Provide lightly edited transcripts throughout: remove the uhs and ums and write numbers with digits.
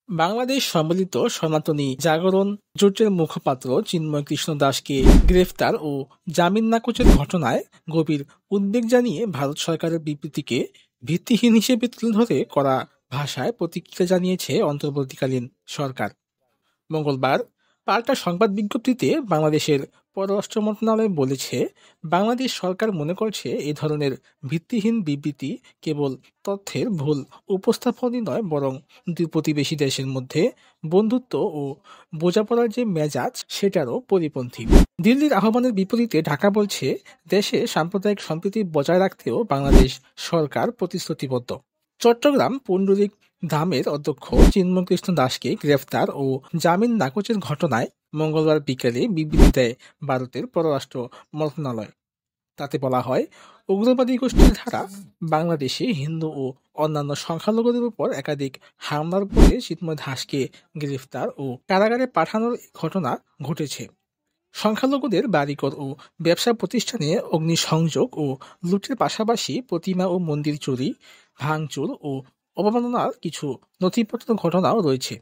বাংলাদেশ সম্মিলিত সনাতনী জাগরণ জোটের মুখপাত্র চিন্ময় কৃষ্ণ দাসকে গ্রেফতার ও জামিন নাকচের ঘটনায় গভীর উদ্বেগ জানিয়ে ভারত সরকারের বিবৃতিকে ভিত্তিহীন হিসেবে তুলে ধরে কড়া ভাষায় প্রতিক্রিয়া জানিয়েছে অন্তর্বর্তীকালীন সরকার। মঙ্গলবার পাল্টা সংবাদ বিজ্ঞপ্তিতে বাংলাদেশের পররাষ্ট্র মন্ত্রণালয় বলেছে, বাংলাদেশ সরকার মনে করছে এ ধরনের ভিত্তিহীন বিবৃতি কেবল তথ্যের ভুল উপস্থাপনই নয়, বরং দুই প্রতিবেশী দেশের মধ্যে বন্ধুত্ব ও বোঝাপড়ার যে মেজাজ সেটারও পরিপন্থী। দিল্লির আহ্বানের বিপরীতে ঢাকা বলছে, দেশে সাম্প্রদায়িক সম্প্রীতি বজায় রাখতেও বাংলাদেশ সরকার প্রতিশ্রুতিবদ্ধ। চট্টগ্রাম পুণ্ডরিক ধামের অধ্যক্ষ চিন্ময় কৃষ্ণ দাসকে গ্রেফতার ও জামিন নাকচের ঘটনায় মঙ্গলবার বিকেলে বিবৃতি দেয় ভারতের পররাষ্ট্র মন্ত্রণালয়। তাতে বলা হয়, উগ্রবাদী গোষ্ঠীর ধারা বাংলাদেশে হিন্দু ও অন্যান্য সংখ্যালঘুদের উপর একাধিক হামলার পরে চিন্ময় দাসকে গ্রেফতার ও কারাগারে পাঠানোর ঘটনা ঘটেছে। সংখ্যালঘুদের বাড়িঘর ও ব্যবসা প্রতিষ্ঠানে অগ্নিসংযোগ ও লুটের পাশাপাশি প্রতিমা ও মন্দির চুরি, ভাঙচুর ও অবমাননার কিছু নথিপত্র ঘটনাও রয়েছে।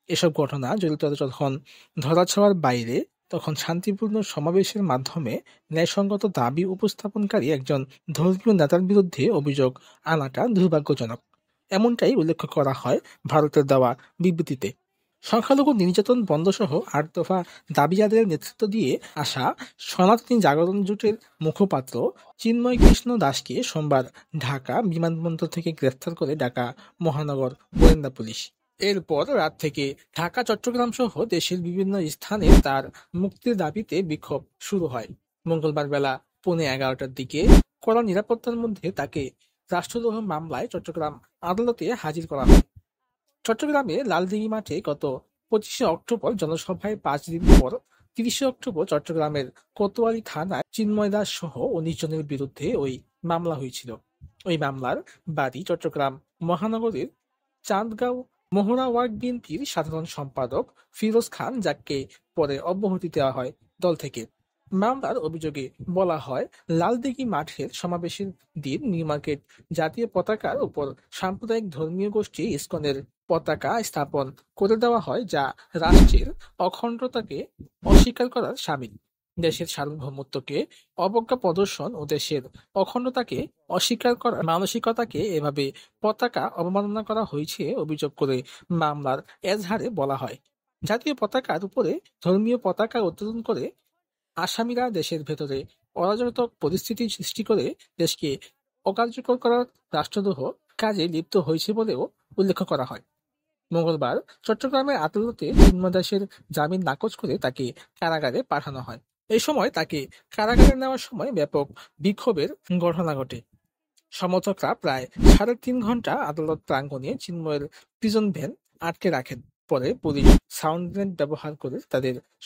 এসব ঘটনা জড়িতরা যখন ধরাছোঁয়ার বাইরে, তখন শান্তিপূর্ণ সমাবেশের মাধ্যমে ন্যায়সঙ্গত দাবি উপস্থাপনকারী একজন ধর্মীয় নেতার বিরুদ্ধে অভিযোগ আনাটা দুর্ভাগ্যজনক, এমনটাই উল্লেখ করা হয় ভারতের দেওয়া বিবৃতিতে। সংখ্যালঘু নির্যাতন বন্ধসহ ৮ দফা দাবি আদায়ের নেতৃত্ব দিয়ে আসা সনাতনী জাগরণ জোটের মুখপাত্র চিন্ময় কৃষ্ণ দাসকে সোমবার ঢাকা বিমানবন্দর থেকে গ্রেফতার করে ঢাকা মহানগর গোয়েন্দা পুলিশ। এরপর রাত থেকে ঢাকা, চট্টগ্রাম সহ দেশের বিভিন্ন স্থানে তার মুক্তির দাবিতে বিক্ষোভ শুরু হয়। মঙ্গলবার বেলা 11:15টার দিকে কড়া নিরাপত্তার মধ্যে তাকে রাষ্ট্রদ্রোহ মামলায় চট্টগ্রাম আদালতে হাজির করা হয়। চট্টগ্রামে লালদিঘি মাঠে গত 25শে অক্টোবর জনসভায় 5 দিন পর 30শে অক্টোবর চট্টগ্রামের কোতোয়ালি থানায় চিন্ময় দাস সহ 19 জনের বিরুদ্ধে ওই মামলা হয়েছিল। ওই মামলার বাদী চট্টগ্রাম মহানগরীর চান্দগাঁও মহড়া ওয়ার্ড বিএনপির সাধারণ সম্পাদক ফিরোজ খান, যাকে পরে অব্যাহতি দেওয়া হয় দল থেকে। মামলার অভিযোগে বলা হয়, লালদিঘি মাঠের সমাবেশের দিন নিউমার্কেট জাতীয় পতাকার উপর সাম্প্রদায়িক ধর্মীয় গোষ্ঠী ইসকনের পতাকা স্থাপন করে দেওয়া হয়, যা রাষ্ট্রের অখণ্ডতাকে অস্বীকার করার শামিল। দেশের সার্বভৌমত্বকে অবজ্ঞা প্রদর্শন ও দেশের অখণ্ডতাকে অস্বীকার করার মানসিকতাকে এভাবে পতাকা অবমাননা করা হয়েছে অভিযোগ করে মামলার এজাহারে বলা হয়। জাতীয় পতাকার উপরে ধর্মীয় পতাকা উত্তোলন করে আসামিরা দেশের ভেতরে অরাজকতার পরিস্থিতি সৃষ্টি করে দেশকে অকার্যকর করার রাষ্ট্রদ্রোহ কাজে লিপ্ত হয়েছে বলেও উল্লেখ করা হয়। মঙ্গলবার চট্টগ্রামের আদালতে চিন্ময় দাসের জামিন নাকচ করে তাকে কারাগারে পাঠানো হয়। এই সময় তাকে কারাগারে নেওয়ার সময় ব্যাপক বিক্ষোভের ঘটনা ঘটে। সমর্থকরা প্রায় 3.5 ঘন্টা আদালত প্রাঙ্গণে চিন্ময়ের প্রিজন ভ্যান আটকে রাখেন। পরে পুলিশ সাউন্ড গ্রেনেড ব্যবহার করে তাদের